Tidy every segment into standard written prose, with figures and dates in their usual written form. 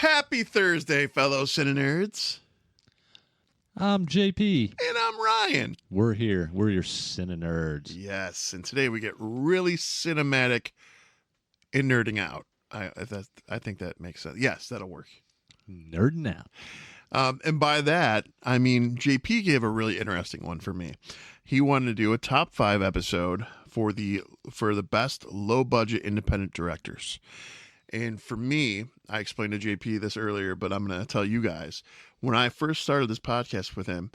Happy Thursday, fellow CineNerds. I'm JP. And I'm Ryan. We're here. We're your CineNerds. Yes, and today we get really cinematic in nerding out. I think that makes sense. Yes, that'll work. Nerding out. And by that, I mean, JP gave a really interesting one for me. He wanted to do a top 5 episode for the best low-budget independent directors. And for me, I explained to JP this earlier, but I'm going to tell you guys, when I first started this podcast with him,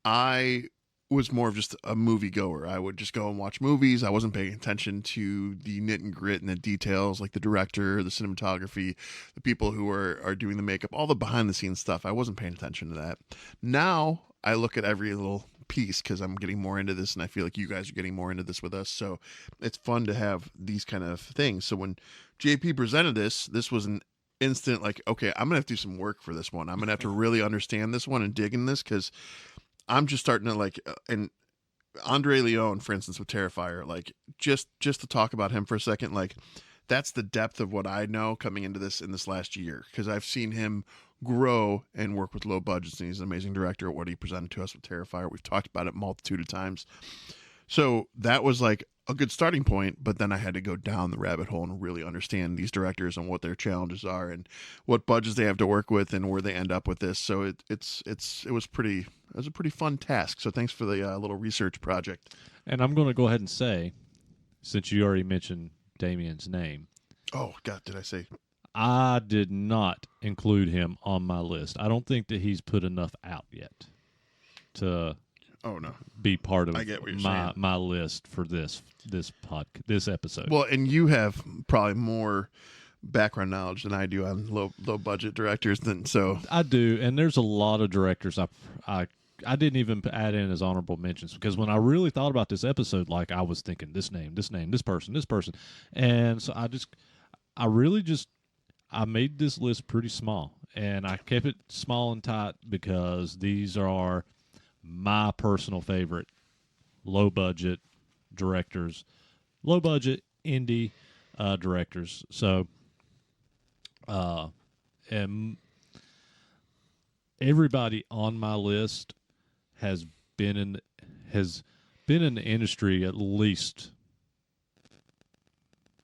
I was more of just a movie goer. I would just go and watch movies. I wasn't paying attention to the nit and grit and the details, like the director, the cinematography, the people who are doing the makeup, all the behind the scenes stuff. I wasn't paying attention to that. Now I look at every little piece because I'm getting more into this, and I feel like you guys are getting more into this with us. So it's fun to have these kind of things. So when JP presented this was an instant like, okay, I'm gonna have to do some work for this one. I'm gonna have to really understand this one and dig in this, because I'm just starting to like, and Andre Leon, for instance, with Terrifier, like just to talk about him for a second, like that's the depth of what I know coming into this in this last year, because I've seen him grow and work with low budgets, and he's an amazing director at what he presented to us with Terrifier. We've talked about it multitude of times. So that was like a good starting point, but then I had to go down the rabbit hole and really understand these directors and what their challenges are and what budgets they have to work with and where they end up with this. So it was a pretty fun task. So thanks for the little research project. And I'm going to go ahead and say, since you already mentioned Damien's name. Oh, God, did I say? I did not include him on my list. I don't think that he's put enough out yet to be part of my list for this episode. Well, and you have probably more background knowledge than I do on low budget directors than so. I do, and there's a lot of directors I didn't even add in as honorable mentions, because when I really thought about this episode, like I was thinking this name, this person, and so I made this list pretty small, and I kept it small and tight because these are my personal favorite low-budget directors, low-budget indie directors. So, and everybody on my list has been in the industry at least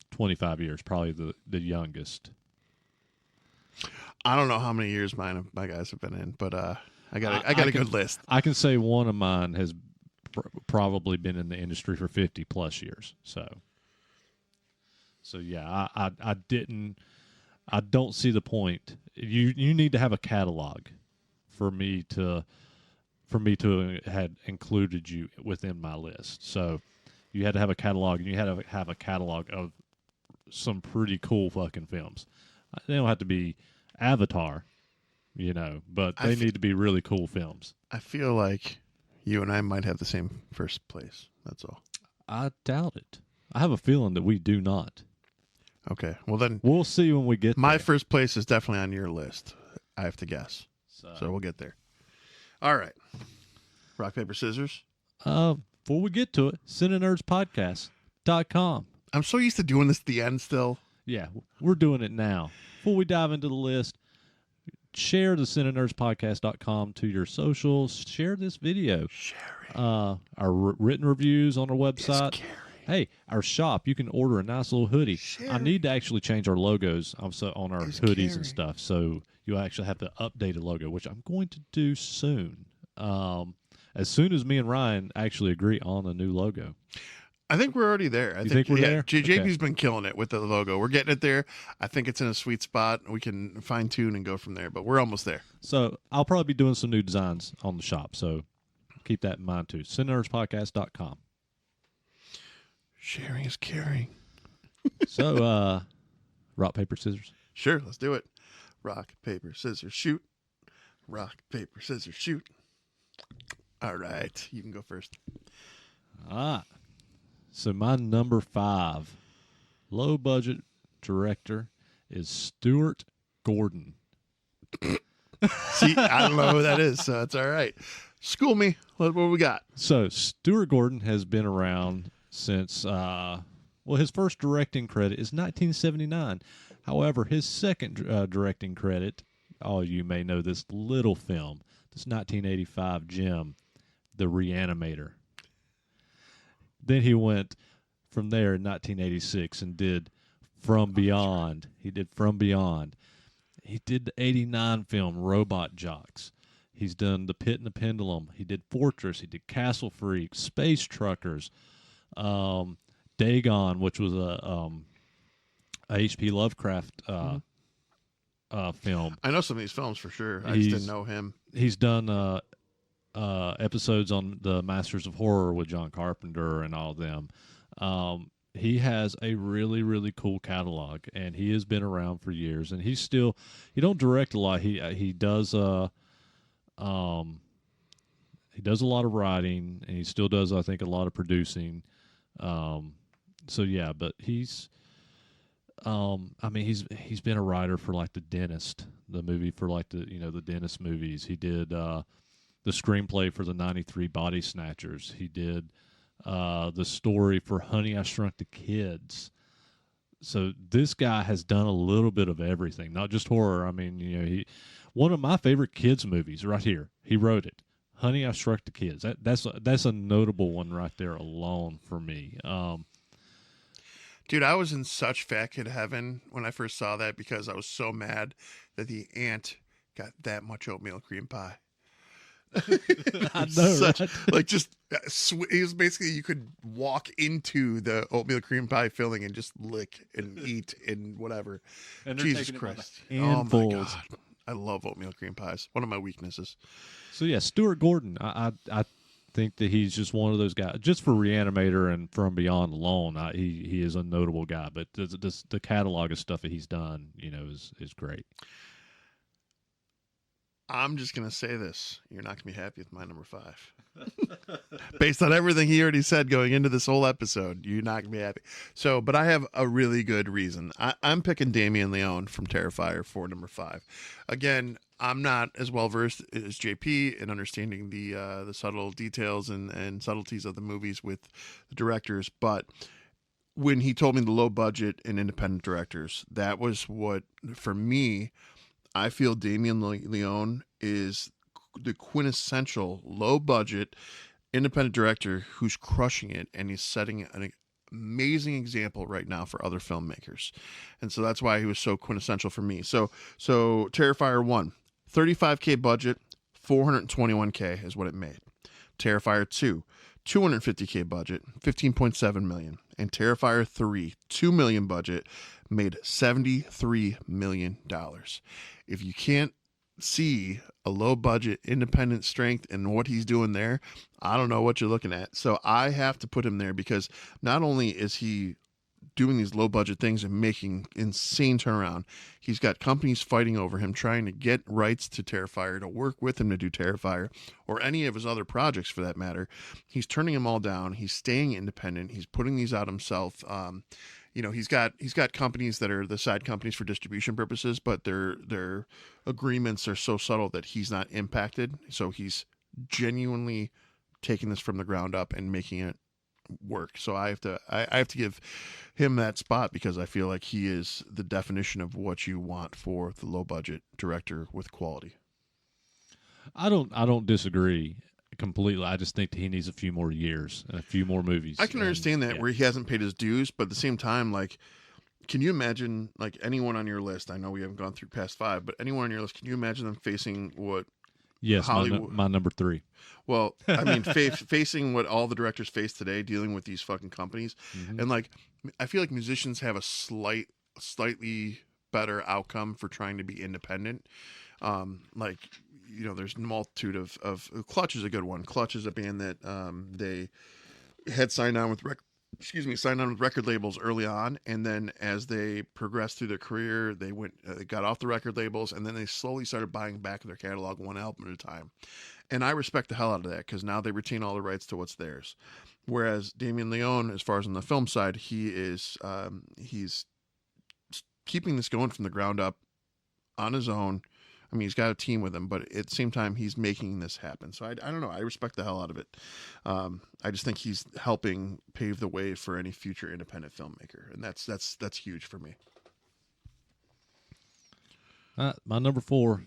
25 years, probably the youngest. I don't know how many years my guys have been in, but I got a good list. I can say one of mine has probably been in the industry for 50 plus years. So yeah, I don't see the point. You need to have a catalog for me to had included you within my list. So you had to have a catalog, and you had to have a catalog of some pretty cool fucking films. They don't have to be Avatar, but they need to be really cool films. I feel like you and I might have the same first place. That's all. I doubt it. I have a feeling that we do not. Okay. Well, then we'll see when we get there. My first place is definitely on your list, I have to guess. So we'll get there. All right. Rock, paper, scissors? Before we get to it, CineNerdsPodcast.com. I'm so used to doing this at the end still. Yeah, we're doing it now. Before we dive into the list, share the CineNerdsPodcast.com to your socials. Share this video. Share it. Our written reviews on our website. Hey, our shop, you can order a nice little hoodie. I need to actually change our logos also on our hoodies and stuff, so you'll actually have the updated logo, which I'm going to do soon. As soon as me and Ryan actually agree on a new logo. I think we're already there. I think we're there? JP's been killing it with the logo. We're getting it there. I think it's in a sweet spot. We can fine tune and go from there, but we're almost there. So I'll probably be doing some new designs on the shop. So keep that in mind too. CineNerdsPodcast.com. Sharing is caring. So, rock, paper, scissors. Sure, let's do it. Rock, paper, scissors, shoot. Rock, paper, scissors, shoot. All right, you can go first. So my number 5 low-budget director is Stuart Gordon. See, I don't know who that is, so that's all right. School me. What we got? So Stuart Gordon has been around since, his first directing credit is 1979. However, his second directing credit, all you may know this little film, this 1985 gem, The Reanimator. Then he went from there in 1986 and did From Beyond. He did From Beyond. He did the 89 film Robot Jocks. He's done The Pit and the Pendulum. He did Fortress. He did Castle Freak, Space Truckers, Dagon, which was a H.P. Lovecraft film. I know some of these films for sure. I just didn't know him. He's done episodes on the Masters of Horror with John Carpenter and all of them. He has a really, really cool catalog, and he has been around for years. And he don't direct a lot. He does a lot of writing, and he still does, I think, a lot of producing. So yeah, but he's been a writer for like The Dentist, the movie for like the Dentist movies. He did the screenplay for the '93 Body Snatchers. He did the story for Honey, I Shrunk the Kids. So this guy has done a little bit of everything, not just horror. I mean, one of my favorite kids movies right here. He wrote it. Honey, I Shrunk the Kids. That's a notable one right there alone for me. Dude, I was in such fat kid heaven when I first saw that because I was so mad that the ant got that much oatmeal cream pie. I know, right? Like just it was basically you could walk into the oatmeal cream pie filling and just lick and eat and whatever. And Jesus Christ! Oh my God, I love oatmeal cream pies. One of my weaknesses. So yeah, Stuart Gordon. I think that he's just one of those guys. Just for Reanimator and From Beyond alone, he is a notable guy. But the catalog of stuff that he's done, is great. I'm just going to say this. You're not going to be happy with my number 5. Based on everything he already said going into this whole episode, you're not going to be happy. So, but I have a really good reason. I'm picking Damien Leone from Terrifier for number 5. Again, I'm not as well versed as JP in understanding the subtle details and subtleties of the movies with the directors, but when he told me the low budget and independent directors, that was what, for me, I feel Damien Leone is the quintessential low-budget independent director who's crushing it, and he's setting an amazing example right now for other filmmakers. And so that's why he was so quintessential for me. So Terrifier 1, 35K budget, 421K is what it made. Terrifier 2, 250K budget, 15.7 million. And Terrifier 3, 2 million budget, made $73 million. If you can't see a low budget independent strength and what he's doing there, I don't know what you're looking at. So I have to put him there because not only is he doing these low budget things and making insane turnaround, he's got companies fighting over him, trying to get rights to Terrifier, to work with him to do Terrifier or any of his other projects for that matter. He's turning them all down. He's staying independent. He's putting these out himself. He's got companies that are the side companies for distribution purposes, but their agreements are so subtle that he's not impacted. So he's genuinely taking this from the ground up and making it work. So I have to give him that spot because I feel like he is the definition of what you want for the low budget director with quality. I don't disagree completely. I just think that he needs a few more years and a few more movies. I can understand that, where he hasn't paid his dues, but at the same time, like, can you imagine, like, anyone on your list? I know we haven't gone through past 5, but anyone on your list, can you imagine them facing what? Yes, Hollywood, my number 3. Well, I mean, facing what all the directors face today, dealing with these fucking companies, and like, I feel like musicians have a slightly better outcome for trying to be independent. There's a multitude of Clutch is a good one. Clutch is a band that they had signed on with record labels early on, and then as they progressed through their career, they got off the record labels, and then they slowly started buying back their catalog one album at a time. And I respect the hell out of that because now they retain all the rights to what's theirs. Whereas Damien Leone, as far as on the film side, he's keeping this going from the ground up on his own. I mean, he's got a team with him, but at the same time, he's making this happen. So I don't know. I respect the hell out of it. I just think he's helping pave the way for any future independent filmmaker, and that's huge for me. My number 4.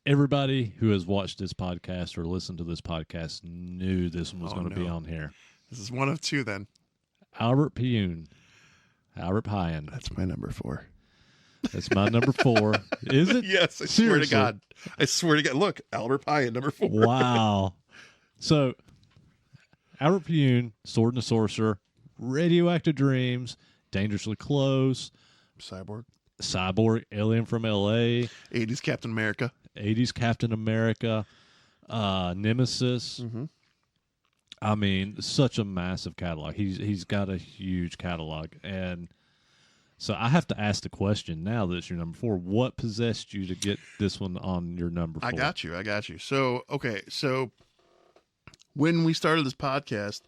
Everybody who has watched this podcast or listened to this podcast knew this one was going to be on here. This is one of 2 then. Albert Pyun. Albert Pyun. That's my number 4. That's my number 4. Is it? Yes, I Seriously? swear to God. I swear to God. Look, Albert Pyun, number 4. Wow. So, Albert Pyun, Sword and the Sorcerer, Radioactive Dreams, Dangerously Close, Cyborg, Alien from L.A., 80s Captain America. 80s Captain America, Nemesis. Mm-hmm. I mean, such a massive catalog. He's got a huge catalog. And so I have to ask the question now that it's your number 4. What possessed you to get this one on your number 4? I got you. So, okay. So when we started this podcast,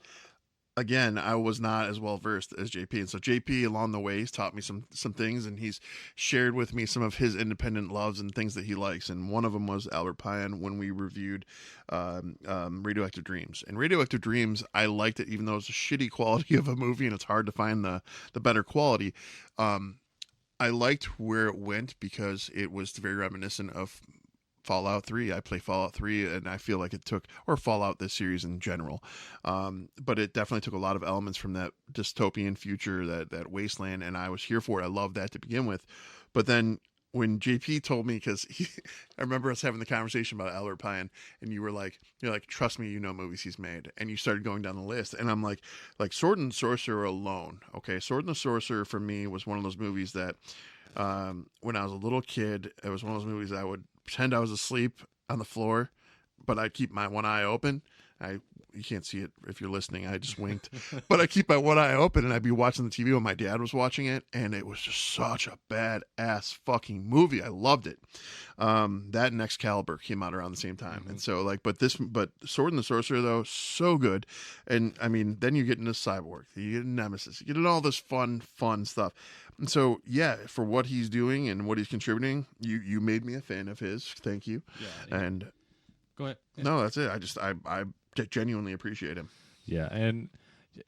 again, I was not as well versed as JP. And so JP along the way, he's taught me some things, and he's shared with me some of his independent loves and things that he likes. And one of them was Albert Pyun when we reviewed Radioactive Dreams. And Radioactive Dreams, I liked it, even though it's a shitty quality of a movie and it's hard to find the better quality. I liked where it went because it was very reminiscent of Fallout 3. I play Fallout 3, and I feel like it took, or Fallout, this series in general. But it definitely took a lot of elements from that dystopian future, that wasteland, and I was here for it. I loved that to begin with. But then when JP told me, because I remember us having the conversation about Albert Pyun, and you're like, trust me, you know movies he's made, and you started going down the list, and I'm like Sword and Sorcerer alone. Okay, Sword and the Sorcerer for me was one of those movies that when I was a little kid, it was one of those movies I would pretend I was asleep on the floor, but I keep my one eye open. You can't see it if you're listening. I just winked, but I keep my one eye open, and I'd be watching the TV when my dad was watching it, and it was just such a badass fucking movie. I loved it. That and Excalibur came out around the same time, and so but Sword and the Sorcerer though, so good. And I mean, then you get into Cyborg, you get into Nemesis, you get into all this fun stuff. And so, yeah, for what he's doing and what he's contributing, you made me a fan of his. Thank you. Yeah. And go ahead. Yeah. No, that's it. I genuinely appreciate him. Yeah, and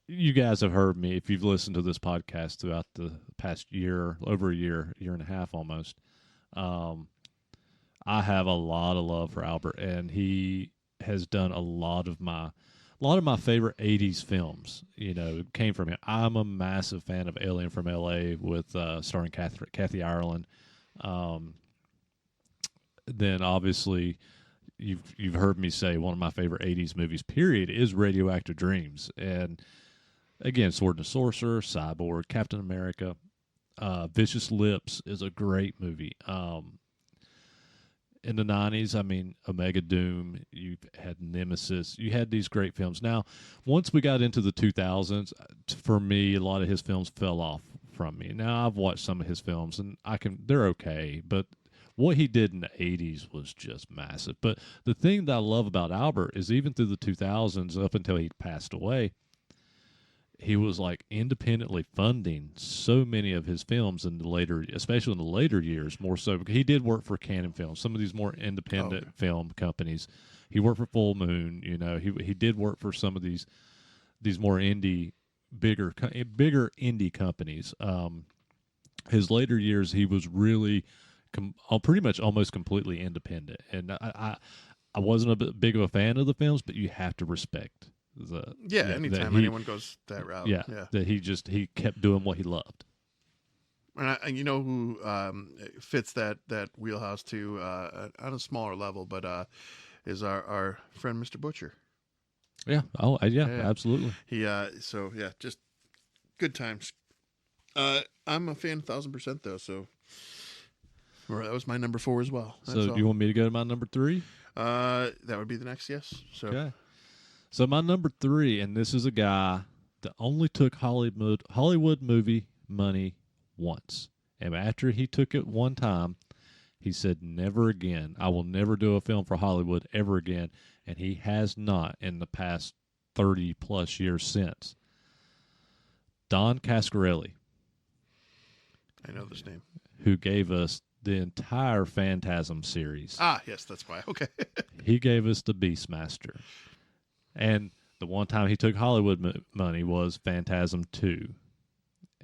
you guys have heard me, if you've listened to this podcast throughout the past year, over a year and a half almost, I have a lot of love for Albert, and he has done a lot of my favorite 80s films, came from him. I'm a massive fan of Alien from L.A. with starring Kathy Ireland. Then obviously you've heard me say one of my favorite 80s movies, period, is Radioactive Dreams. And again, Sword and the Sorcerer, Cyborg, Captain America, Vicious Lips is a great movie. In the 90s, I mean, Omega Doom, you had Nemesis, you had these great films. Now, once we got into the 2000s, for me, a lot of his films fell off from me. Now, I've watched some of his films, and they're okay, but what he did in the 80s was just massive. But the thing that I love about Albert is even through the 2000s, up until he passed away, he was like independently funding so many of his films especially in the later years, more so. He did work for Canon Films, some of these more independent film companies. He worked for Full Moon, he did work for some of these more bigger indie companies. His later years, he was really pretty much almost completely independent. And I wasn't a bit big of a fan of the films, but you have to respect anytime anyone goes that route. That he kept doing what he loved. And you know who fits that wheelhouse too, on a smaller level, but is our friend Mr. Butcher. Yeah. Oh, yeah. Absolutely. He just good times. I'm a fan 1,000% though, so that was my number 4 as well. So do you want me to go to my number 3? That would be the next, yes. So. Okay. So my number 3, and this is a guy that only took Hollywood movie money once. And after he took it one time, he said, never again. I will never do a film for Hollywood ever again. And he has not in the past 30-plus years since. Don Cascarelli. I know this name. Who gave us the entire Phantasm series. Ah, yes, that's why. Okay. He gave us the Beastmaster. And the one time he took Hollywood money was Phantasm 2.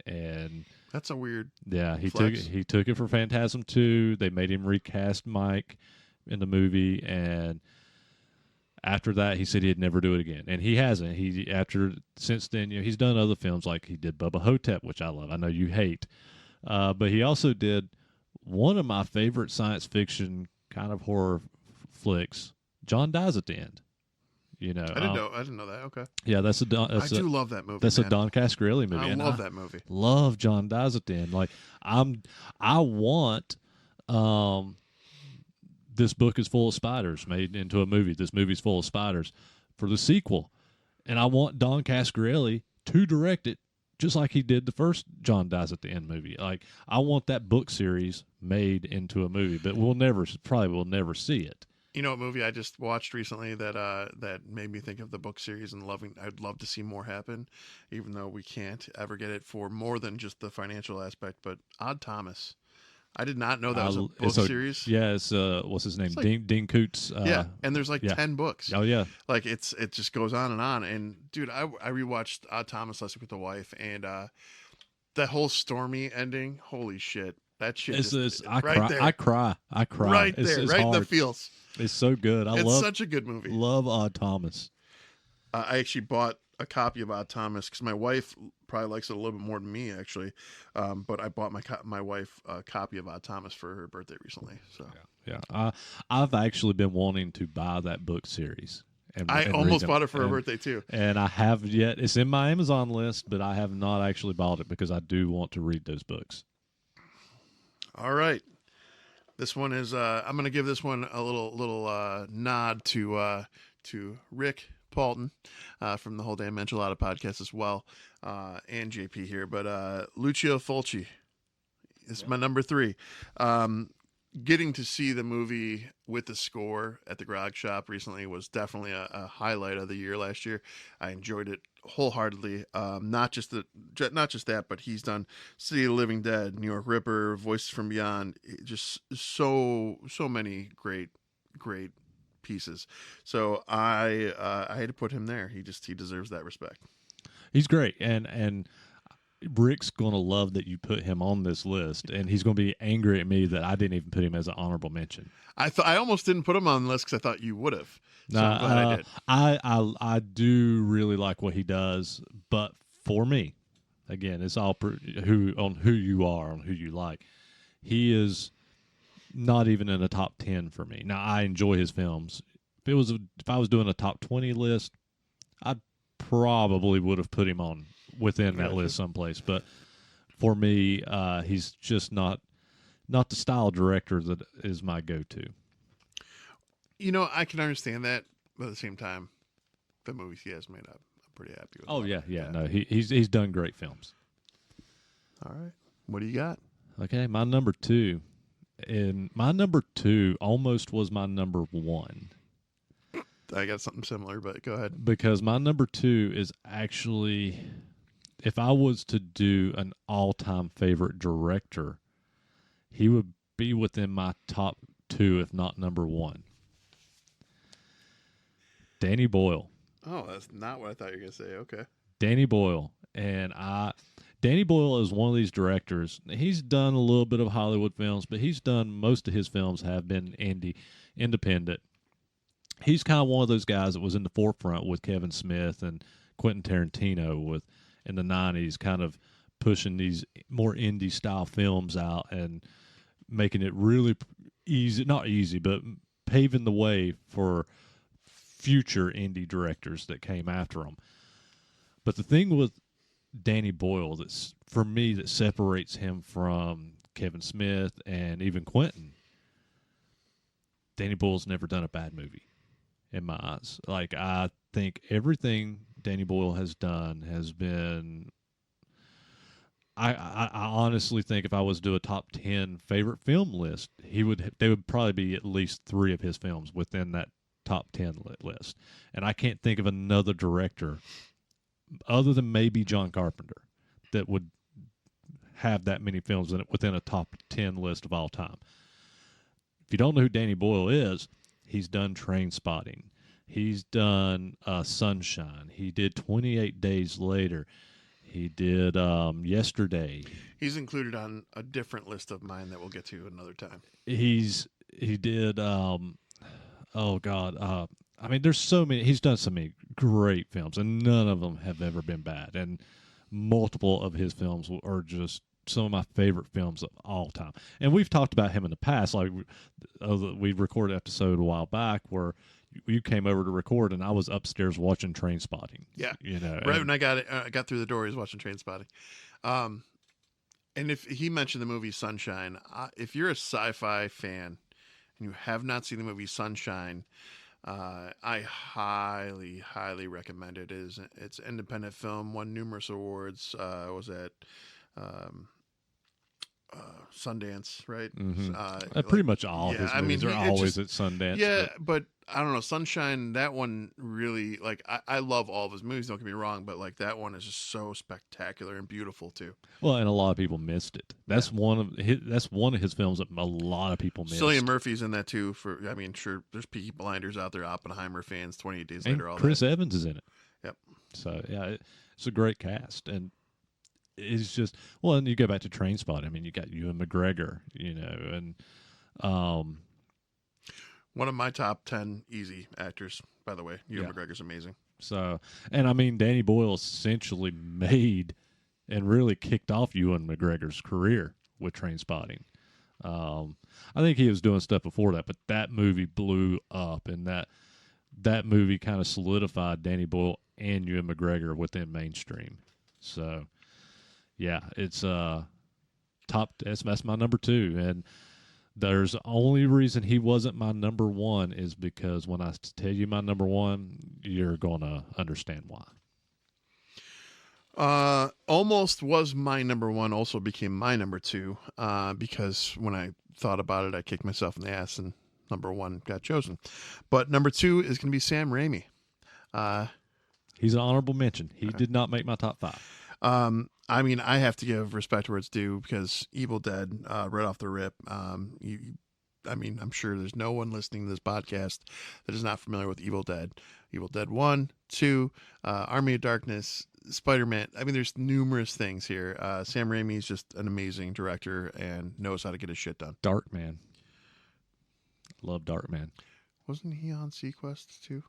And That's a weird Yeah, flex. he took it for Phantasm 2. They made him recast Mike in the movie, and after that, he said he'd never do it again, and he hasn't. He after since then, he's done other films like he did Bubba Hotep, which I love. I know you hate, but he also did one of my favorite science fiction kind of horror flicks. John Dies at the End. I didn't know that. Okay. Yeah, I do love that movie, that's a man. Don Cascarelli movie. I And love that movie. love John Dies at the End. Like I want this book is full of spiders made into a movie. This movie's full of spiders for the sequel, and I want Don Cascarelli to direct it, just like he did the first John Dies at the End movie. Like I want that book series made into a movie, but we'll never see it. You know what movie I just watched recently that made me think of the book series and loving? I'd love to see more happen, even though we can't ever get it for more than just the financial aspect. But Odd Thomas, I did not know that was a book series. Yeah, it's what's his name? Like, Dean Coots. Yeah, and there's like 10 books. Oh yeah, like it just goes on. And dude, I rewatched Odd Thomas last week with the wife, and that whole stormy ending. Holy shit, that shit! I cry. Right it's, there, it's right hard. in the feels. It's so good. It's such a good movie. Love Odd Thomas. I actually bought a copy of Odd Thomas because my wife probably likes it a little bit more than me, actually. But I bought my wife a copy of Odd Thomas for her birthday recently. So yeah. I've actually been wanting to buy that book series. And almost bought it for her birthday too. And I have yet. It's in my Amazon list, but I have not actually bought it because I do want to read those books. All right. This one is. I'm going to give this one a little nod to Rick Paulton from the Whole Damn Enchilada podcast as well, and JP here. But Lucio Fulci is my number 3. Getting to see the movie with the score at the Grog Shop recently was definitely a highlight of the year last year. I enjoyed it wholeheartedly. Not just that, but he's done City of the Living Dead, New York Ripper, Voices from Beyond. Just so many great pieces. So I had to put him there. He deserves that respect. He's great, and Rick's gonna love that you put him on this list, and he's gonna be angry at me that I didn't even put him as an honorable mention. I almost didn't put him on the list because I thought you would have. So I'm glad I did. I do really like what he does, but for me, again, it's all who you are, on who you like. He is not even in a top 10 for me. Now I enjoy his films. If I was doing a top 20 list, I probably would have put him on within that list someplace. But for me, he's just not the style director that is my go-to. I can understand that, but at the same time, the movies he has made, I'm pretty happy with. Oh yeah. No, he's done great films. All right, what do you got? Okay, my number 2, and my number 2 almost was my number 1. I got something similar, but go ahead. Because my number 2 is actually, if I was to do an all-time favorite director, he would be within my top 2, if not number 1. Danny Boyle. Oh, that's not what I thought you were going to say. Okay. Danny Boyle. And Danny Boyle is one of these directors. He's done a little bit of Hollywood films, but most of his films have been independent. He's kind of one of those guys that was in the forefront with Kevin Smith and Quentin Tarantino in the 90s, kind of pushing these more indie style films out and making it really easy, not easy, but paving the way for future indie directors that came after him. But the thing with Danny Boyle for me that separates him from Kevin Smith and even Quentin, Danny Boyle's never done a bad movie in my eyes. Like, I think everything Danny Boyle has done has been, I honestly think if I was to do a top 10 favorite film list, they would probably be at least 3 of his films within that top 10 list. And I can't think of another director other than maybe John Carpenter that would have that many films within a top 10 list of all time. If you don't know who Danny Boyle is, he's done Trainspotting. He's done Sunshine. He did 28 Days Later. He did Yesterday. He's included on a different list of mine that we'll get to another time. He did oh god, I mean there's so many. He's done so many great films and none of them have ever been bad. And multiple of his films are just some of my favorite films of all time. And we've talked about him in the past. Like we recorded an episode a while back where you came over to record, and I was upstairs watching Train Spotting. Yeah, you know, right when I got through the door, he was watching Train Spotting. And if he mentioned the movie Sunshine, if you're a sci-fi fan and you have not seen the movie Sunshine, I highly, highly recommend it. It's an independent film, won numerous awards. Was at Sundance, right? pretty much all of his movies are always just, at Sundance. Yeah, but I don't know, Sunshine. That one really, like, I love all of his movies. Don't get me wrong, but like that one is just so spectacular and beautiful too. Well, and a lot of people missed it. That's one of his films that a lot of people missed. Cillian Murphy's in that too. Sure, there's Peaky Blinders out there, Oppenheimer fans, 28 Days Later, all Chris that. Evans is in it. Yep. So yeah, it's a great cast, and it's just and you go back to Train Spot. I mean, you got Ewan McGregor, and one of my top 10 easy actors, by the way. Ewan McGregor's amazing. So, and I mean, Danny Boyle essentially made and really kicked off Ewan McGregor's career with Train Spotting. I think he was doing stuff before that, but that movie blew up, and that movie kind of solidified Danny Boyle and Ewan McGregor within mainstream. So, yeah, it's top. That's my number 2, and there's the only reason he wasn't my number 1 is because when I tell you my number 1, you're gonna understand why. Almost was my number 1, also became my number 2, because when I thought about it, I kicked myself in the ass and number 1 got chosen. But number 2 is going to be Sam Raimi. He's an honorable mention. He did not make my top 5. I mean, I have to give respect where it's due because Evil Dead, right off the rip, I mean, I'm sure there's no one listening to this podcast that is not familiar with Evil Dead. Evil Dead 1, 2, Army of Darkness, Spider-Man. I mean, there's numerous things here. Sam Raimi is just an amazing director and knows how to get his shit done. Darkman. Love Darkman. Wasn't he on Sequest too?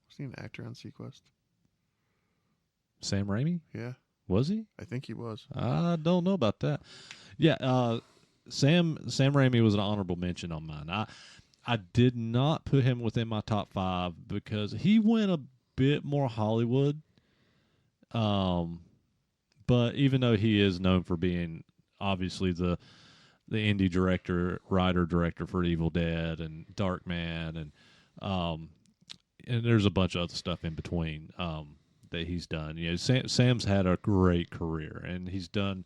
Was he an actor on Sequest? Sam Raimi? Yeah. Was he? I think he was. I don't know about that. Yeah, Sam Raimi was an honorable mention on mine. I did not put him within my top 5 because he went a bit more Hollywood. But even though he is known for being obviously the indie writer director for Evil Dead and Darkman and there's a bunch of other stuff in between that he's done. Sam's had a great career, and he's done.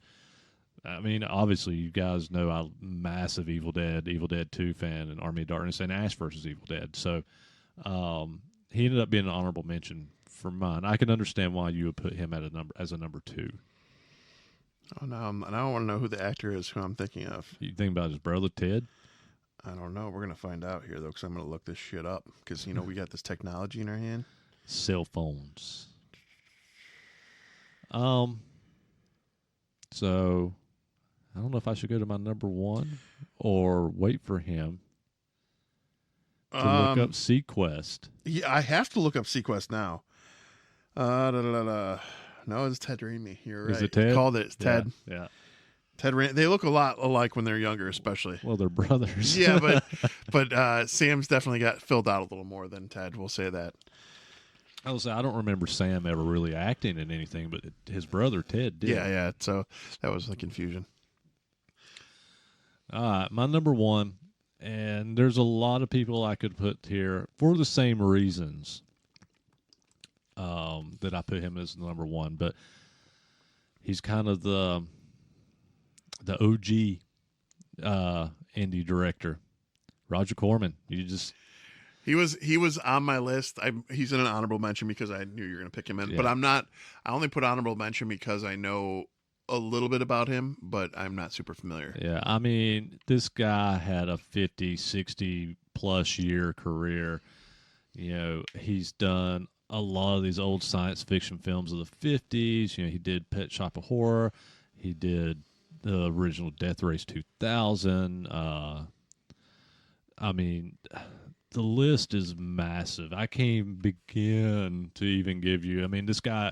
I mean, obviously, you guys know I'm a massive Evil Dead 2 fan, and Army of Darkness, and Ash vs. Evil Dead. So he ended up being an honorable mention for mine. I can understand why you would put him as a number 2. Oh no, and I don't want to know who the actor is who I'm thinking of. You think about his brother Ted? I don't know. We're gonna find out here though, because I'm gonna look this shit up because we got this technology in our hand. Cell phones. So I don't know if I should go to my number 1 or wait for him to look up Sequest. Yeah, I have to look up Sequest now. No, it's Ted Raimi. You're right. Is it Ted? You called it. It's Ted. Yeah. Ted Raimi. They look a lot alike when they're younger, especially. Well, they're brothers. Yeah, but Sam's definitely got filled out a little more than Ted. We'll say that. I don't remember Sam ever really acting in anything, but his brother Ted did. Yeah. So that was the confusion. All right, my number 1, and there's a lot of people I could put here for the same reasons that I put him as number 1, but he's kind of the OG indie director, Roger Corman. He was on my list. He's in an honorable mention because I knew you were going to pick him in. Yeah. But I'm not. I only put honorable mention because I know a little bit about him, but I'm not super familiar. Yeah, I mean, this guy had a 50, 60 plus year career. He's done a lot of these old science fiction films of the 50s. You know, he did Pet Shop of Horror. He did the original Death Race 2000. I mean, the list is massive. I can't even begin to even give you. I mean, this guy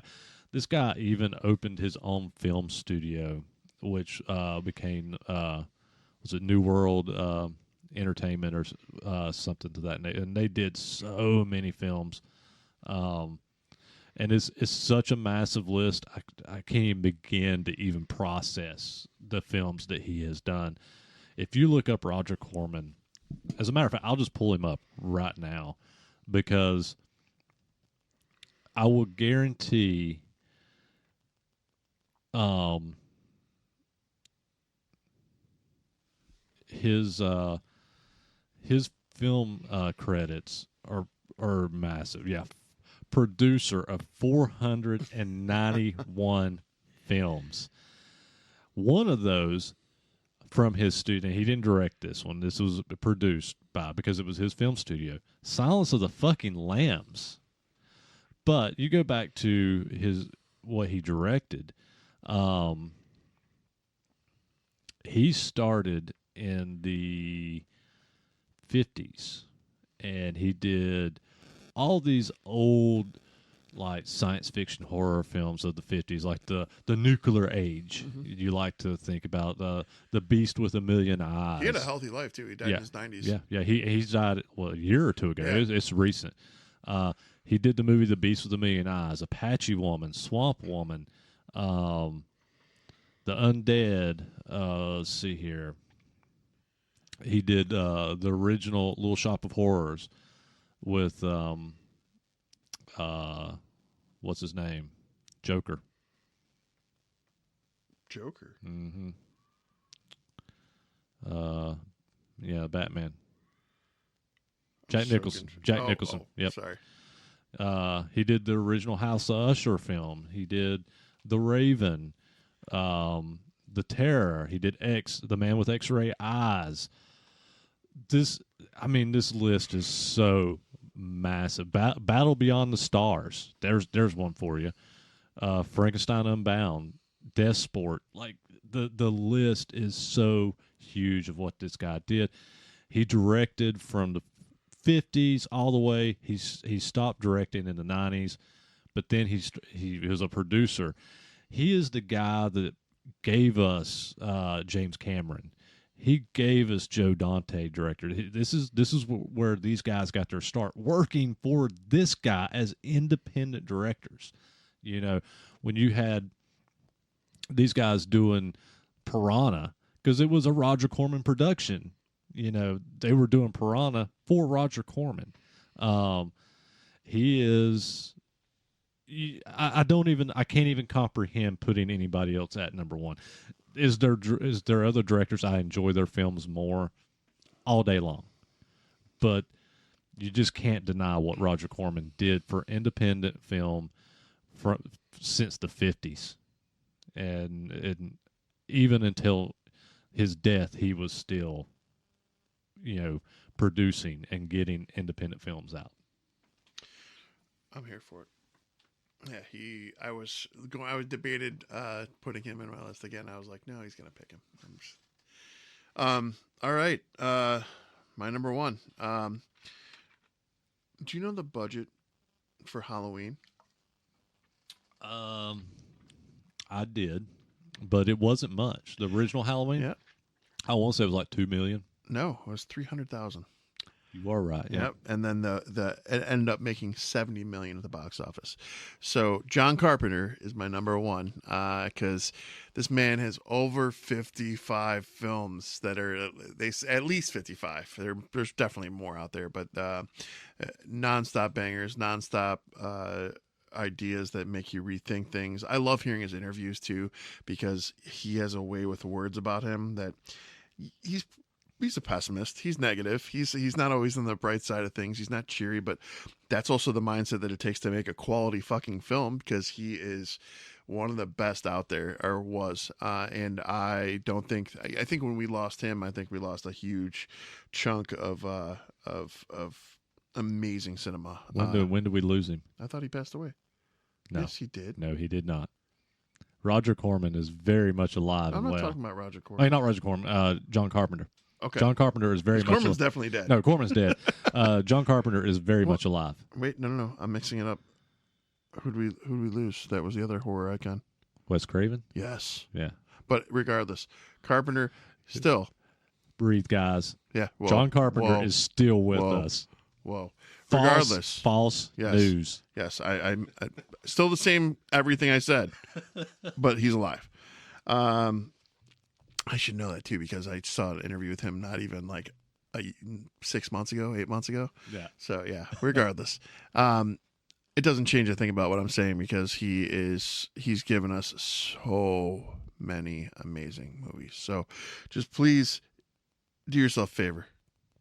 even opened his own film studio, which became was it New World Entertainment or something to that. And they did so many films. And it's such a massive list. I can't even begin to even process the films that he has done. If you look up Roger Corman, as a matter of fact, I'll just pull him up right now because I will guarantee his film credits are massive. Yeah, producer of 491 films. One of those from his studio. He didn't direct this one. This was produced by, because it was his film studio, Silence of the fucking Lambs. But you go back to what he directed. He started in the 50s and he did all these old like science fiction horror films of the 50s, like the nuclear age. You like to think about the Beast with a Million Eyes. He had a healthy life too. He died in his 90s. Yeah. He died a year or two ago. Yeah. It's recent. He did the movie The Beast with a Million Eyes, Apache Woman, Swamp Woman, The Undead. Let's see here. He did the original Little Shop of Horrors with what's his name? Joker. Mm-hmm. Yeah, Batman. Jack Nicholson. Nicholson. Yep. Sorry. He did the original House of Usher film. He did The Raven, The Terror. He did The Man with X-Ray Eyes. This list is so massive. Battle Beyond the Stars. There's one for you. Frankenstein Unbound, Death Sport. Like the list is so huge of what this guy did. He directed from the 50s all the way. He stopped directing in the 90s, but then he was a producer. He is the guy that gave us James Cameron. He gave us Joe Dante director. This is where these guys got their start, working for this guy as independent directors. You know, when you had these guys doing Piranha, because it was a Roger Corman production. You know, they were doing Piranha for Roger Corman. He is. I can't even comprehend putting anybody else at number one. Is there other directors I enjoy their films more all day long, but you just can't deny what Roger Corman did for independent film since the 50s, and even until his death, he was still, producing and getting independent films out. I'm here for it. Yeah, I was debated putting him in my list again. I was like, no, he's gonna pick him. All right. My number one. Do you know the budget for Halloween? I did, but it wasn't much. The original Halloween. Yeah. I want to say it was like $2 million. No, it was 300,000. You are right. Yeah. Yep. And then it ended up making 70 million at the box office. So John Carpenter is my number one because this man has over 55 films that are at least 55. There's definitely more out there, but nonstop bangers, nonstop ideas that make you rethink things. I love hearing his interviews too because he has a way with words about him that he's a pessimist. He's negative. He's not always on the bright side of things. He's not cheery, but that's also the mindset that it takes to make a quality fucking film because he is one of the best out there, or was. And I think when we lost him, I think we lost a huge chunk of amazing cinema. When did we lose him? I thought he passed away. No. Yes, he did. No, he did not. Roger Corman is very much alive I'm and not well. talking about Roger I Corman. mean, not Roger Corman. John Carpenter. Okay. John Carpenter is very much. Corman's definitely dead. No, Corman's dead. John Carpenter is very much alive. Wait, no. I'm mixing it up. Who'd we lose? That was the other horror icon. Wes Craven. Yes. Yeah. But regardless, Carpenter still. Breathe, guys. Yeah. Whoa, John Carpenter is still with us. Whoa. Regardless. False Yes. news. Yes. I still the same everything I said, but he's alive. I should know that too because I saw an interview with him not even like 8 months ago. Yeah. So yeah, regardless, it doesn't change a thing about what I'm saying because he's given us so many amazing movies. So just please do yourself a favor.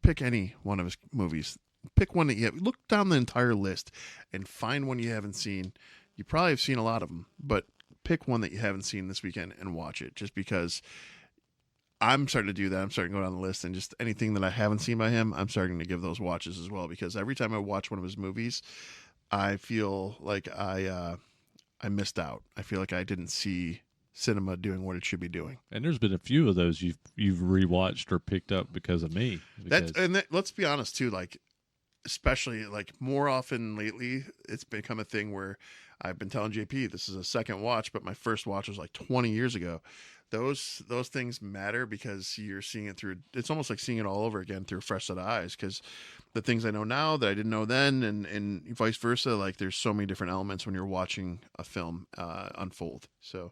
Pick any one of his movies. Pick one that you have. Look down the entire list and find one you haven't seen. You probably have seen a lot of them, but pick one that you haven't seen this weekend and watch it just because I'm starting to do that. I'm starting to go down the list and just anything that I haven't seen by him, I'm starting to give those watches as well because every time I watch one of his movies, I feel like I missed out. I feel like I didn't see cinema doing what it should be doing. And there's been a few of those you've rewatched or picked up because of me. Let's be honest too, like especially like more often lately, it's become a thing where I've been telling JP this is a second watch, but my first watch was like 20 years ago. Those things matter because you're seeing it through. It's almost like seeing it all over again through a fresh set of eyes. Because the things I know now that I didn't know then, and vice versa. Like there's so many different elements when you're watching a film unfold. So.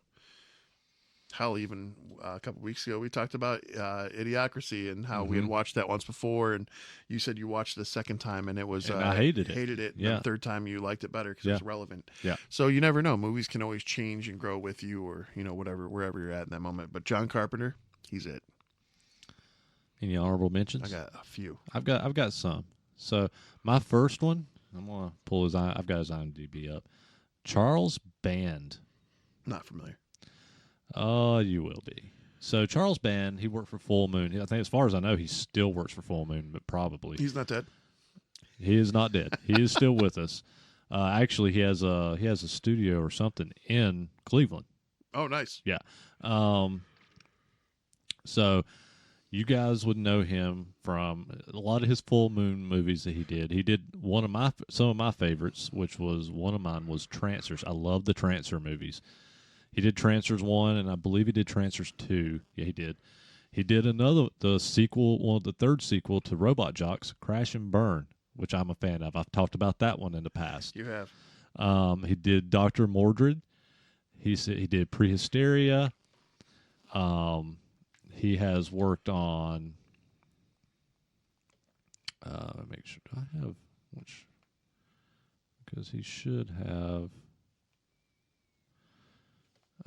Hell, even a couple weeks ago, we talked about Idiocracy and how we had watched that once before, and you said you watched it the second time, and it was and I hated it. Yeah. And the third time, you liked it better because it was relevant. Yeah. So you never know. Movies can always change and grow with you, or whatever, wherever you're at in that moment. But John Carpenter, he's it. Any honorable mentions? I got a few. I've got some. So my first one, I'm gonna pull his. I've got his IMDb up. Charles Band. Not familiar. Oh, you will be. So Charles Band, he worked for Full Moon. I think, as far as I know, he still works for Full Moon, but probably he's not dead. He is not dead. He is still with us. Actually, he has a studio or something in Cleveland. Oh, nice. Yeah. So you guys would know him from a lot of his Full Moon movies that he did. He did some of my favorites, which was one of mine was Trancers. I love the Trancer movies. He did Trancers 1, and I believe he did Trancers 2. Yeah, he did. He did the third sequel to Robot Jox, Crash and Burn, which I'm a fan of. I've talked about that one in the past. You have. He did Dr. Mordred. He did Prehysteria. He has worked on. Make sure I have which because he should have.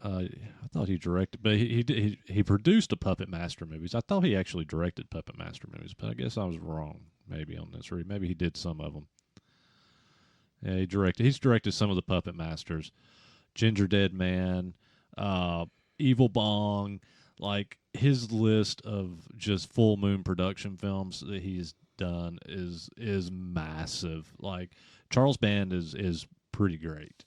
I thought he directed, but he produced the Puppet Master movies. I thought he actually directed Puppet Master movies, but I guess I was wrong maybe on this. Or maybe he did some of them. Yeah, he's directed some of the Puppet Masters, Ginger Dead Man, Evil Bong. Like his list of just Full Moon production films that he's done is massive. Like Charles Band is pretty great.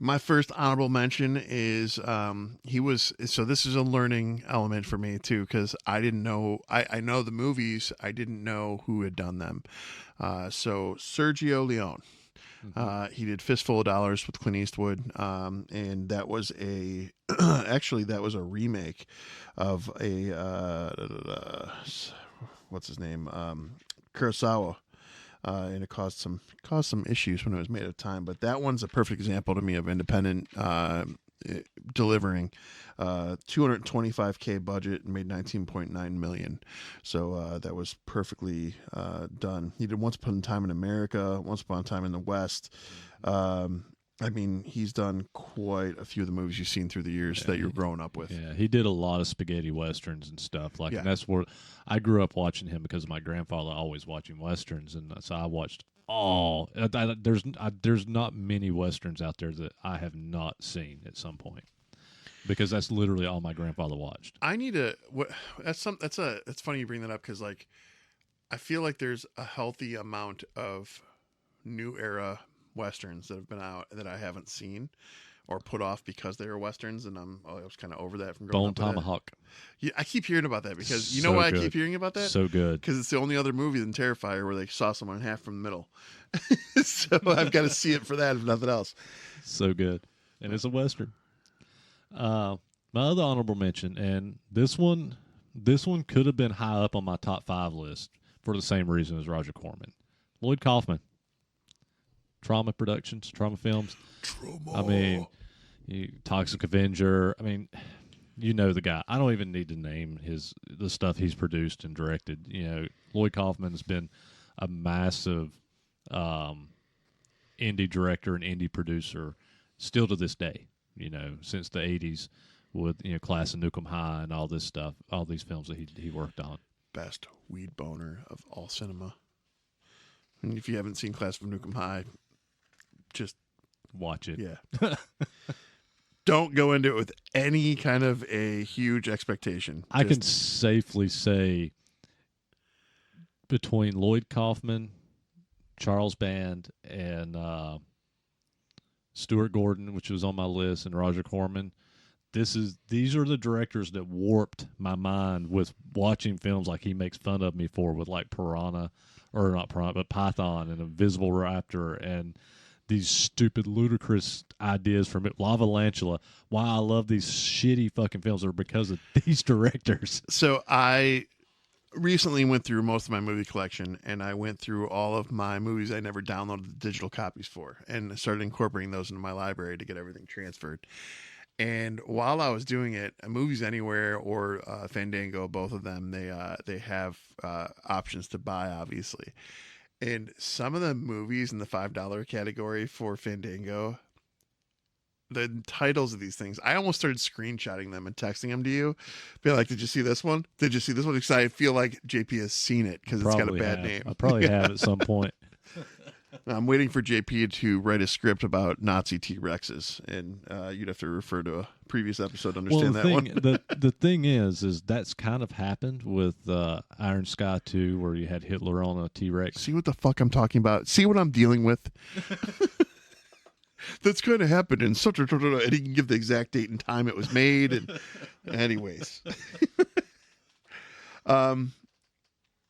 My first honorable mention is so this is a learning element for me too because I didn't know I know the movies, I didn't know who had done them. So Sergio Leone, he did Fistful of Dollars with Clint Eastwood, and that was actually a remake of what's his name, Kurosawa. And it caused some issues when it was made at the time. But that one's a perfect example to me of independent delivering. 225K budget and made 19.9 million. So that was perfectly done. He did Once Upon a Time in America, Once Upon a Time in the West. I mean, he's done quite a few of the movies you've seen through the years that you're growing up with. Yeah, he did a lot of spaghetti westerns and stuff. And that's where I grew up watching him because of my grandfather always watching westerns, and so I watched all. There's not many westerns out there that I have not seen at some point because that's literally all my grandfather watched. I need to. That's funny you bring that up because like I feel like there's a healthy amount of new era westerns that have been out that I haven't seen or put off because they were westerns, and I was kind of over that from growing Bone up with it. Tomahawk. Yeah, I keep hearing about that because you know So why I good. keep hearing about that? So good. Because it's the only other movie than Terrifier where they saw someone in half from the middle. So I've got to see it for that, if nothing else. So good. And it's a Western. My other honorable mention, and this one could have been high up on my top 5 list for the same reason as Roger Corman. Lloyd Kaufman. Trauma Productions, Trauma Films. Trauma. I mean, Toxic Avenger. I mean, you know the guy. I don't even need to name the stuff he's produced and directed. You know, Lloyd Kaufman's been a massive indie director and indie producer still to this day. You know, since the 80s with, you know, Class of Nukem High and all this stuff, all these films that he worked on. Best weed boner of all cinema. And if you haven't seen Class of Nukem High, just watch it. Yeah. Don't go into it with any kind of a huge expectation. I can safely say between Lloyd Kaufman, Charles Band, and Stuart Gordon, which was on my list, and Roger Corman, these are the directors that warped my mind with watching films like he makes fun of me for, with like Piranha, or not Piranha, but Python and Invisible Raptor, and these stupid, ludicrous ideas from it. Lavalantula. Why I love these shitty fucking films are because of these directors. So I recently went through most of my movie collection, and I went through all of my movies I never downloaded the digital copies for, and started incorporating those into my library to get everything transferred. And while I was doing it, Movies Anywhere or Fandango, both of them, they have options to buy, obviously. And some of the movies in the $5 category for Fandango, the titles of these things, I almost started screenshotting them and texting them to you. Be like, did you see this one? Did you see this one? Because I feel like JP has seen it because it's got a bad name. I probably have at some point. I'm waiting for JP to write a script about Nazi T-Rexes, and you'd have to refer to a previous episode to understand that one. The thing is that's kind of happened with Iron Sky 2, where you had Hitler on a T-Rex. See what the fuck I'm talking about? See what I'm dealing with? That's going to happen in such a... And he can give the exact date and time it was made. And anyways.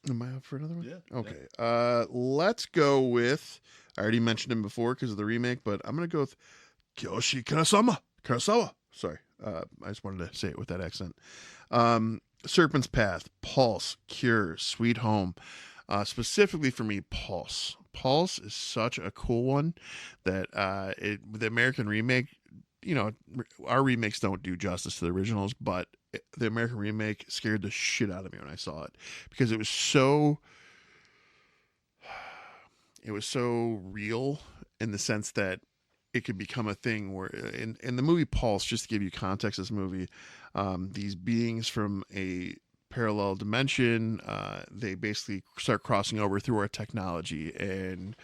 Am I up for another one? Yeah. Okay. Yeah. Let's go with... I already mentioned him before because of the remake, but I'm going to go with Kiyoshi Kurosawa. Sorry. I just wanted to say it with that accent. Serpent's Path, Pulse, Cure, Sweet Home. Specifically for me, Pulse. Pulse is such a cool one that the American remake, you know, our remakes don't do justice to the originals, but the American remake scared the shit out of me when I saw it because it was so real in the sense that it could become a thing where in the movie Pulse, just to give you context, this movie, these beings from a parallel dimension, they basically start crossing over through our technology, and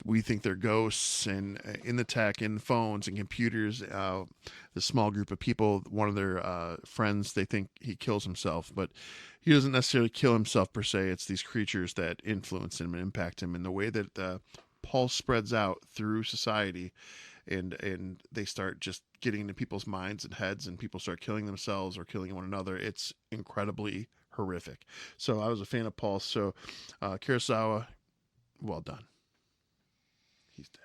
we think they're ghosts, and in the tech, in phones and computers, the small group of people, one of their friends, they think he kills himself, but he doesn't necessarily kill himself per se. It's these creatures that influence him and impact him in the way that Pulse spreads out through society, and they start just getting into people's minds and heads, and people start killing themselves or killing one another. It's incredibly horrific. So I was a fan of Pulse. So Kurosawa, well done. He's dead.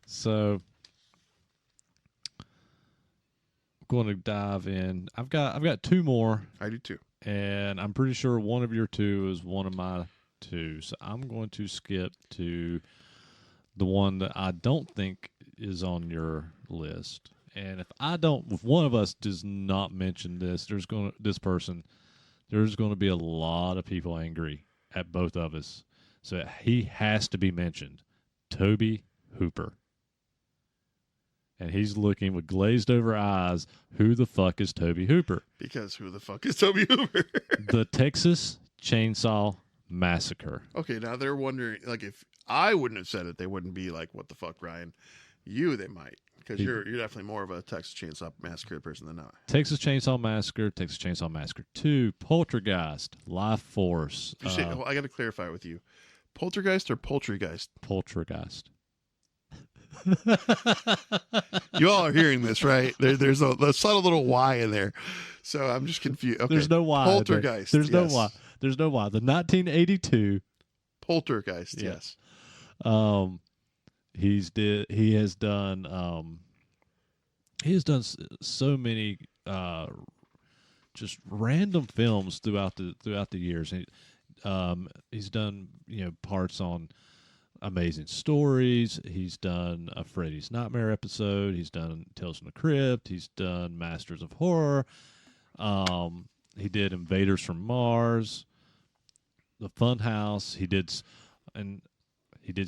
So I'm going to dive in. I've got 2 more. I do too. And I'm pretty sure one of your 2 is one of my 2. So I'm going to skip to the one that I don't think is on your list. And if one of us does not mention this, there's going to be a lot of people angry at both of us. So he has to be mentioned. Tobe Hooper. And he's looking with glazed over eyes. Who the fuck is Tobe Hooper? Because who the fuck is Tobe Hooper? The Texas Chainsaw Massacre. Okay, now they're wondering, like, if I wouldn't have said it, they wouldn't be like, what the fuck, Ryan? They might. Because you're definitely more of a Texas Chainsaw Massacre person than I. Texas Chainsaw Massacre, Texas Chainsaw Massacre 2, Poltergeist, Life Force. Well, I got to clarify with you. Poltergeist or Poultrygeist? Poltergeist. You all are hearing this, right? There's a subtle little Y in there. So I'm just confused. Okay. There's no Y. Poltergeist. There's no yes. Y. There's no Y. The 1982. Poltergeist, Yeah. yes. He has done so many just random films throughout the years. He's done parts on Amazing Stories. He's done a Freddy's Nightmare episode. He's done Tales from the Crypt. He's done Masters of Horror. He did Invaders from Mars, The Funhouse. He did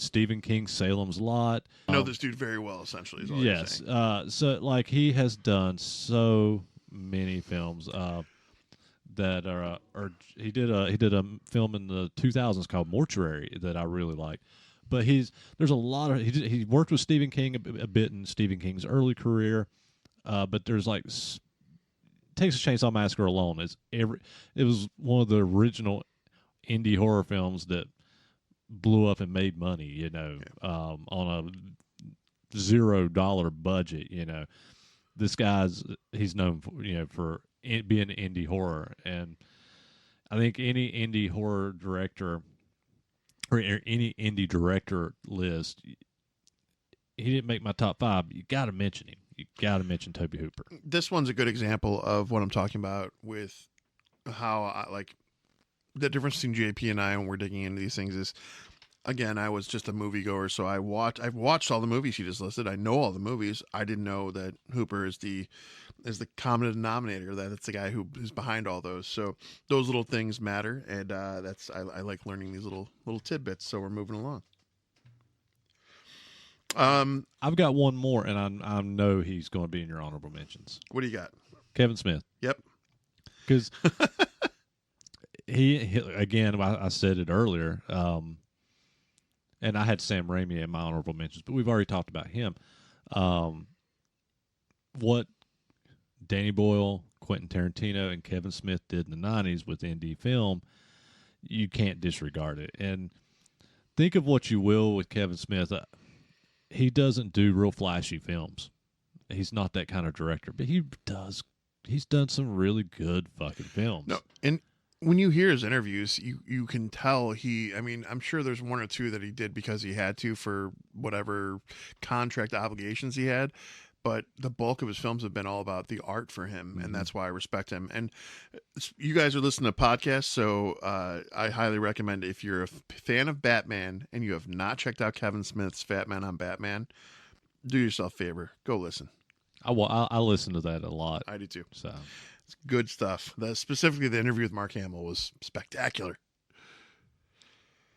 Stephen King's Salem's Lot. I know this dude very well, essentially. Is all Yes. you're saying. So like he has done so many films that are he did a film in the 2000s called Mortuary that I really like. But there's a lot of he worked with Stephen King a bit in Stephen King's early career. But there's like Texas Chainsaw Massacre alone it was one of the original indie horror films that blew up and made money, on a $0 budget. This he's known for being indie horror, and I think any indie horror director or any indie director list, he didn't make my top 5. You got to mention him. You got to mention Tobe Hooper. This one's a good example of what I'm talking about with how I like the difference between JP and I when we're digging into these things is, again, I was just a moviegoer, so I've watched all the movies he just listed. I know all the movies. I didn't know that Hooper is the common denominator. That's the guy who is behind all those. So those little things matter, and I like learning these little tidbits. So we're moving along. I've got one more, and I know he's going to be in your honorable mentions. What do you got? Kevin Smith. Yep. Because he again, I said it earlier, and I had Sam Raimi in my honorable mentions, but we've already talked about him. What Danny Boyle, Quentin Tarantino, and Kevin Smith did in the 90s with indie film, you can't disregard it. And think of what you will with Kevin Smith. He doesn't do real flashy films. He's not that kind of director, but he's done some really good fucking films. No, and when you hear his interviews, you can tell I'm sure there's one or two that he did because he had to for whatever contract obligations he had, but the bulk of his films have been all about the art for him, and that's why I respect him. And you guys are listening to podcasts, so I highly recommend, if you're a fan of Batman and you have not checked out Kevin Smith's Fat Man on Batman, do yourself a favor, go listen. I listen to that a lot. I do too. So it's good stuff. Specifically, the interview with Mark Hamill was spectacular.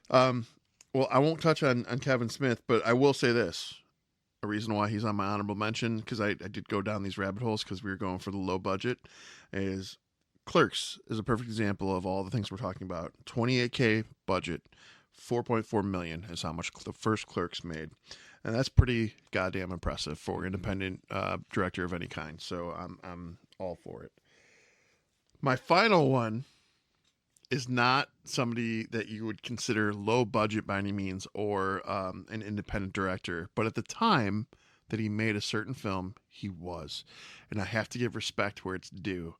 Well, I won't touch on Kevin Smith, but I will say this. A reason why he's on my honorable mention, because I did go down these rabbit holes because we were going for the low budget, is Clerks is a perfect example of all the things we're talking about. $28K budget, $4.4 million is how much the first Clerks made. And that's pretty goddamn impressive for independent director of any kind. So I'm all for it. My final one is not somebody that you would consider low budget by any means, or an independent director. But at the time that he made a certain film, he was. And I have to give respect where it's due.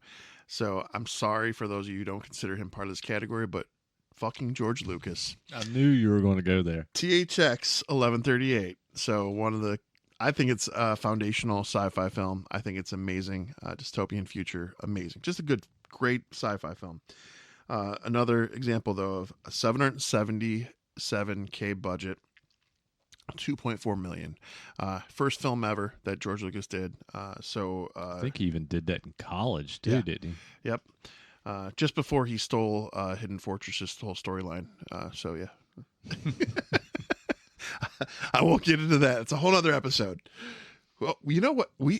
So I'm sorry for those of you who don't consider him part of this category, but fucking George Lucas. I knew you were going to go there. THX 1138. So I think it's a foundational sci-fi film. I think it's amazing. Dystopian future, amazing. Just a great sci-fi film. Another example, though, of a $777K budget, $2.4 million. First film ever that George Lucas did. I think he even did that in college, too, didn't he? Yep. Just before he stole Hidden Fortress's whole storyline. So, yeah. I won't get into that. It's a whole other episode. Well, you know what? We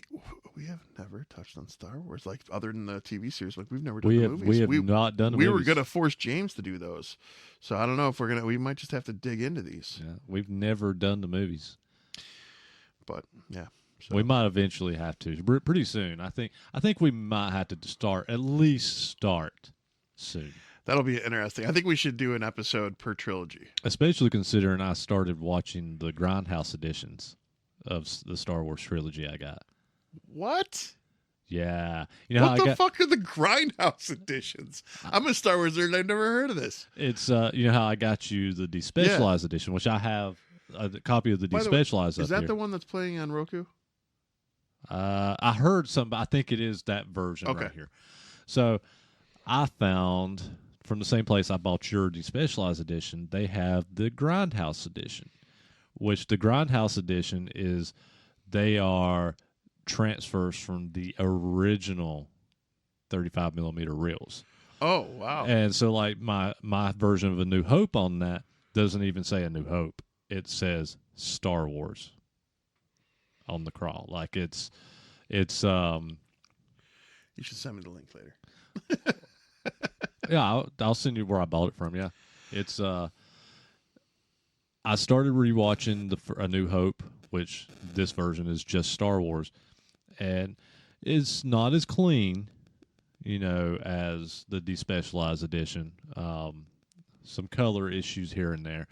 have never touched on Star Wars, like, other than the TV series. Like, we've never done the movies. We have not done the movies. We movies. were going to force James to do those. So I don't know if we might just have to dig into these. Yeah, we've never done the movies. But, yeah. So. We might eventually have to pretty soon. I think we might have to at least start soon. That'll be interesting. I think we should do an episode per trilogy. Especially considering I started watching the Grindhouse editions of the Star Wars trilogy I got. What? Yeah. You know what the fuck are the Grindhouse editions? I'm a Star Wars nerd and I've never heard of this. It's, you know how I got you the Despecialized edition, which I have a copy of the Despecialized. Is that the one that's playing on Roku? I heard some, I think it is that version right here. So I found from the same place I bought your Despecialized edition, they have the Grindhouse edition, which the Grindhouse edition is, they are transfers from the original 35 millimeter reels. Oh, wow. And so like my version of A New Hope on that doesn't even say A New Hope. It says Star Wars on the crawl. Like it's you should send me the link later. Yeah, I'll send you where I bought it from. Yeah, it's I started rewatching A New Hope, which this version is just Star Wars, and it's not as clean, you know, as the Despecialized edition. Some color issues here and there,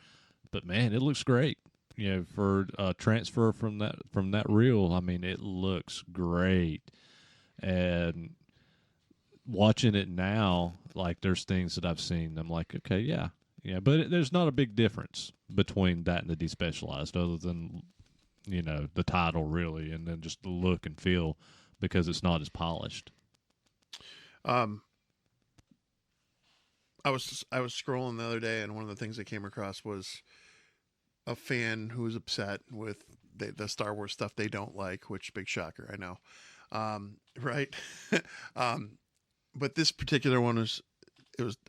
but man, it looks great. You know, for a transfer from that reel, I mean, it looks great. And watching it now, like there's things that I've seen, I'm like, okay, yeah, but there's not a big difference between that and the Despecialized, other than, you know, the title really, and then just the look and feel, because it's not as polished. I was scrolling the other day, and one of the things I came across was a fan who was upset with the Star Wars stuff they don't like, which big shocker, I know. Right. But this particular one was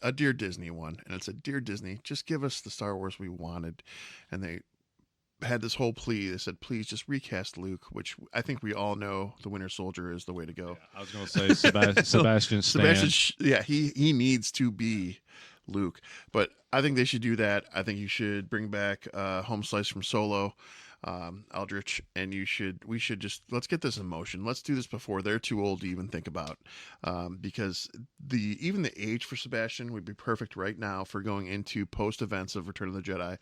a Dear Disney one, and it said, "Dear Disney, just give us the Star Wars we wanted." And they had this whole plea. They said, "Please just recast Luke," which I think we all know the Winter Soldier is the way to go. Yeah, I was going to say Sebastian Stan. He needs to be Luke, but I think they should do that. I think you should bring back Home Slice from Solo, Aldrich, and let's get this in motion. Let's do this before they're too old to even think about, because even the age for Sebastian would be perfect right now for going into post events of Return of the Jedi.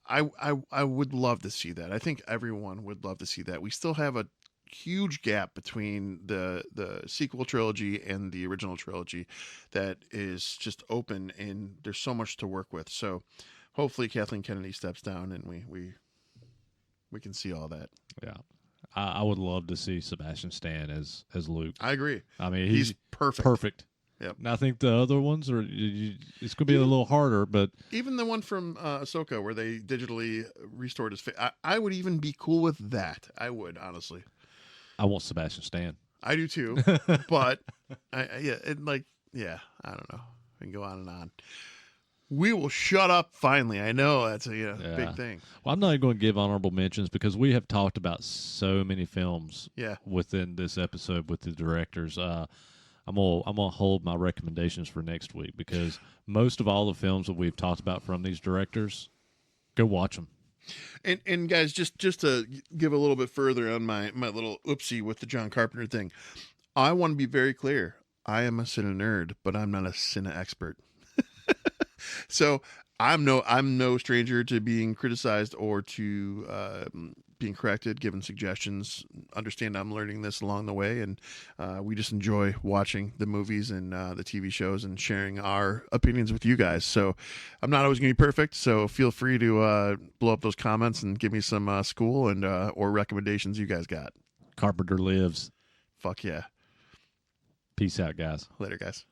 I would love to see that. I think everyone would love to see that. We still have a huge gap between the sequel trilogy and the original trilogy that is just open, and there's so much to work with. So hopefully Kathleen Kennedy steps down and we can see all that. Yeah. I would love to see Sebastian Stan as Luke. I agree. I mean, he's perfect. Yep. And I think the other ones it's going to be a little harder, but even the one from Ahsoka where they digitally restored his face, I would even be cool with that. I would, honestly. I want Sebastian Stan. I do too, but I don't know. We can go on and on. We will shut up finally. I know that's a big thing. Well, I'm not even going to give honorable mentions because we have talked about so many films within this episode with the directors. I'm gonna hold my recommendations for next week, because most of all the films that we've talked about from these directors, go watch them. And guys, just to give a little bit further on my little oopsie with the John Carpenter thing, I want to be very clear. I am a CineNerd, but I'm not a cine expert. So I'm no stranger to being criticized or to being corrected, given suggestions. Understand I'm learning this along the way, and we just enjoy watching the movies and the TV shows and sharing our opinions with you guys. So I'm not always going to be perfect, so feel free to blow up those comments and give me some school and or recommendations you guys got. Carpenter lives. Fuck yeah. Peace out, guys. Later, guys.